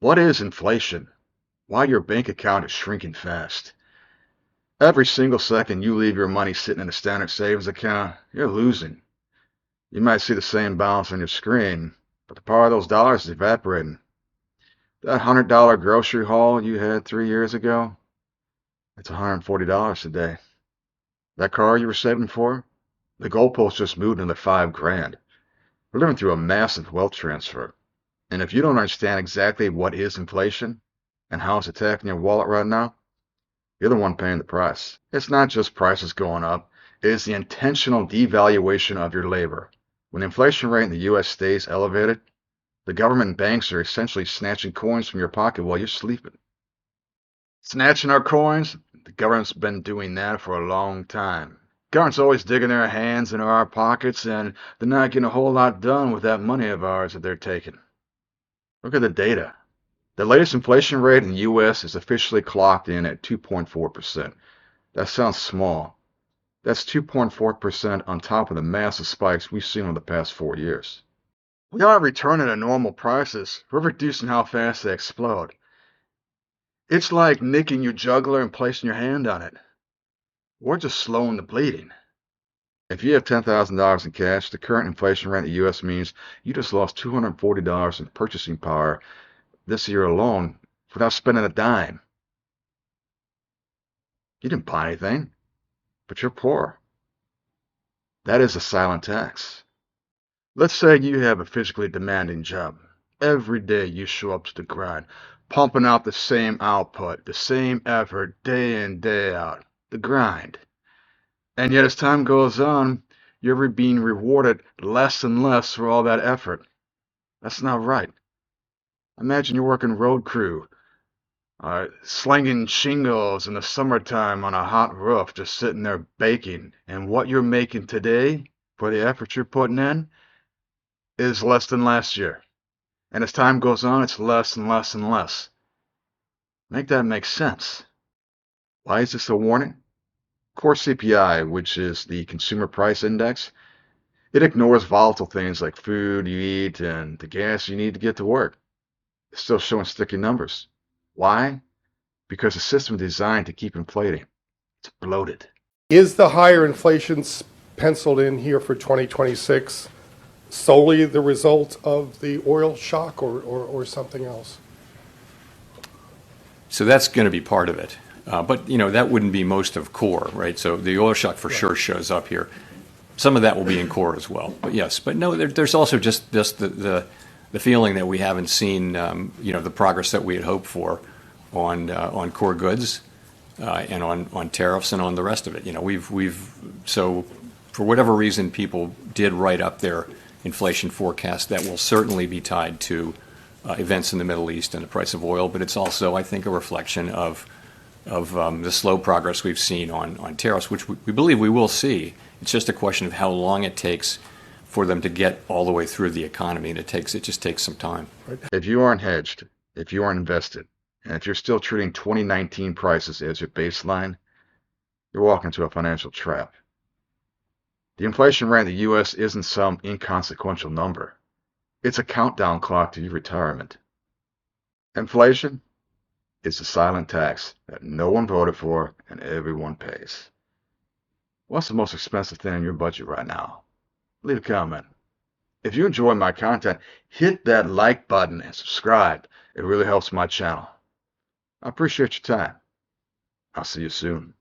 What is inflation? Why your bank account is shrinking fast. Every single second you leave your money sitting in a standard savings account, you're losing. You might see the same balance on your screen, but the power of those dollars is evaporating. That $100 grocery haul you had 3 years ago, it's $140 today. That car you were saving for, the goalpost just moved another $5 grand. We're living through a massive wealth transfer. And if you don't understand exactly what is inflation and how it's attacking your wallet right now, you're the one paying the price. It's not just prices going up, it is the intentional devaluation of your labor. When the inflation rate in the US stays elevated, the government and banks are essentially snatching coins from your pocket while you're sleeping. Snatching our coins? The government's been doing that for a long time. Government's always digging their hands into our pockets, and they're not getting a whole lot done with that money of ours that they're taking. Look at the data. The latest inflation rate in the U.S. is officially clocked in at 2.4%. That sounds small. That's 2.4% on top of the massive spikes we've seen over the past 4 years. We aren't returning to normal prices. We're reducing how fast they explode. It's like nicking your jugular and placing your hand on it. We're just slowing the bleeding. If you have $10,000 in cash, the current inflation rate in the U.S. means you just lost $240 in purchasing power this year alone without spending a dime. You didn't buy anything, but you're poor. That is a silent tax. Let's say you have a physically demanding job. Every day you show up to the grind, pumping out the same output, the same effort, day in, day out. The grind. And yet as time goes on, you're being rewarded less and less for all that effort. That's not right. Imagine you're working road crew, slinging shingles in the summertime on a hot roof, just sitting there baking, and what you're making today for the effort you're putting in is less than last year. And as time goes on, it's less and less and less. Make that make sense. Why is this a warning? Core CPI, which is the Consumer Price Index, it ignores volatile things like food you eat and the gas you need to get to work. It's still showing sticky numbers. Why? Because the system is designed to keep inflating. It's bloated. Is the higher inflation penciled in here for 2026 solely the result of the oil shock or something else? So that's going to be part of it. But, that wouldn't be most of core, right? So the oil shock for sure shows up here. Some of that will be in core as well. But yes, but no, there's also just the feeling that we haven't seen, the progress that we had hoped for on core goods and on tariffs and on the rest of it. So for whatever reason, people did write up their inflation forecast. That will certainly be tied to events in the Middle East and the price of oil. But it's also, I think, a reflection of the slow progress we've seen on tariffs, which we believe we will see. It's just a question of how long it takes for them to get all the way through the economy, and it just takes some time. If you aren't hedged, if you aren't invested, and if you're still treating 2019 prices as your baseline, you're walking into a financial trap. The inflation rate in the U.S. isn't some inconsequential number. It's a countdown clock to your retirement. Inflation? It's a silent tax that no one voted for and everyone pays. What's the most expensive thing in your budget right now? Leave a comment. If you enjoy my content, hit that like button and subscribe. It really helps my channel. I appreciate your time. I'll see you soon.